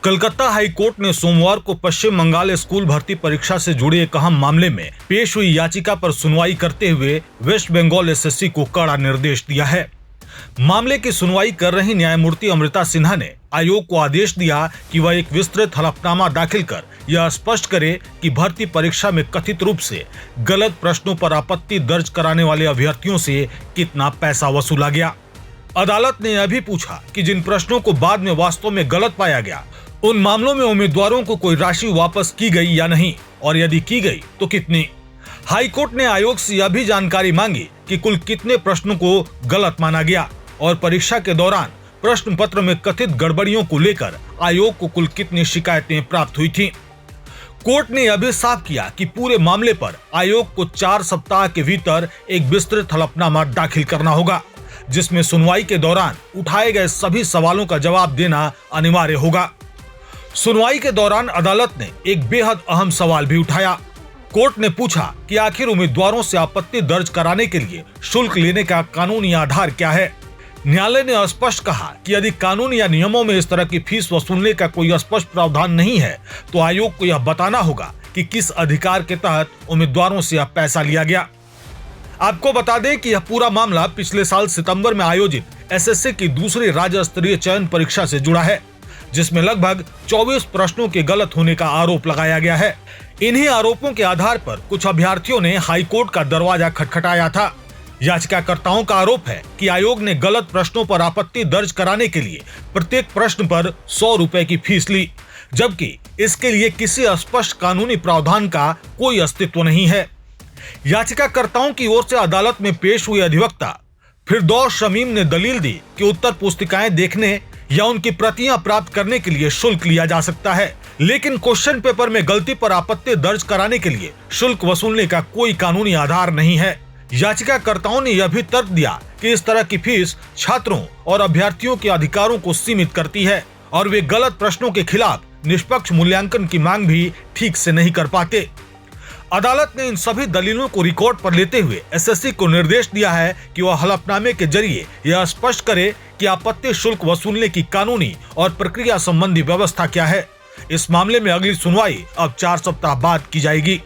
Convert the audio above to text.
Calcutta high court ने सोमवार को पश्चिम बंगाल स्कूल भर्ती परीक्षा से जुड़े एक अहम मामले में पेश हुई याचिका पर सुनवाई करते हुए वेस्ट बंगाल एसएससी को कड़ा निर्देश दिया है। मामले की सुनवाई कर रही न्यायमूर्ति अमृता सिन्हा ने आयोग को आदेश दिया कि वह एक विस्तृत हलफनामा दाखिल कर यह स्पष्ट करे कि भर्ती परीक्षा में कथित रूप से गलत प्रश्नों पर आपत्ति दर्ज कराने वाले अभ्यर्थियों से कितना पैसा वसूला गया। अदालत ने यह भी पूछा कि जिन प्रश्नों को बाद में वास्तव में गलत पाया गया, उन मामलों में उम्मीदवारों को कोई राशि वापस की गई या नहीं, और यदि की गई तो कितनी। हाई कोर्ट ने आयोग से यह भी जानकारी मांगी कि कुल कितने प्रश्नों को गलत माना गया और परीक्षा के दौरान प्रश्न पत्र में कथित गड़बड़ियों को लेकर आयोग को कुल कितनी शिकायतें प्राप्त हुई थीं। कोर्ट ने यह भी साफ किया कि पूरे मामले पर आयोग को 4 सप्ताह के भीतर एक विस्तृत हलफनामा दाखिल करना होगा, जिसमें सुनवाई के दौरान उठाए गए सभी सवालों का जवाब देना अनिवार्य होगा। सुनवाई के दौरान अदालत ने एक बेहद अहम सवाल भी उठाया। कोर्ट ने पूछा कि आखिर उम्मीदवारों से आपत्ति दर्ज कराने के लिए शुल्क लेने का कानूनी आधार क्या है। न्यायालय ने स्पष्ट कहा कि यदि कानून या नियमों में इस तरह की फीस वसूलने का कोई स्पष्ट प्रावधान नहीं है, तो आयोग को यह बताना होगा कि किस अधिकार के तहत उम्मीदवारों से यह पैसा लिया गया। आपको बता दें कि यह पूरा मामला पिछले साल सितंबर में आयोजित एसएससी की दूसरी राज्य स्तरीय चयन परीक्षा से जुड़ा है, जिसमें लगभग 24 प्रश्नों के गलत होने का आरोप लगाया गया है। इन्हीं आरोपों के आधार पर कुछ अभ्यर्थियों ने हाईकोर्ट का दरवाजा खटखटाया था। याचिकाकर्ताओं का आरोप है कि आयोग ने गलत प्रश्नों पर आपत्ति दर्ज कराने के लिए प्रत्येक प्रश्न पर 100 रुपए की फीस ली, जबकि इसके लिए किसी स्पष्ट कानूनी प्रावधान का कोई अस्तित्व नहीं है। याचिकाकर्ताओं की ओर से अदालत में पेश हुए अधिवक्ता फिरदौस शमीम ने दलील दी कि उत्तर पुस्तिकाएं देखने या उनकी प्रतियां प्राप्त करने के लिए शुल्क लिया जा सकता है, लेकिन क्वेश्चन पेपर में गलती पर आपत्ति दर्ज कराने के लिए शुल्क वसूलने का कोई कानूनी आधार नहीं है। याचिकाकर्ताओं ने यह भी तर्क दिया कि इस तरह की फीस छात्रों और अभ्यर्थियों के अधिकारों को सीमित करती है और वे गलत प्रश्नों के खिलाफ निष्पक्ष मूल्यांकन की मांग भी ठीक से नहीं कर पाते। अदालत ने इन सभी दलीलों को रिकॉर्ड पर लेते हुए एसएससी को निर्देश दिया है कि वह हलफनामे के जरिए यह स्पष्ट करे कि आपत्ति शुल्क वसूलने की कानूनी और प्रक्रिया संबंधी व्यवस्था क्या है। इस मामले में अगली सुनवाई अब 4 सप्ताह बाद की जाएगी।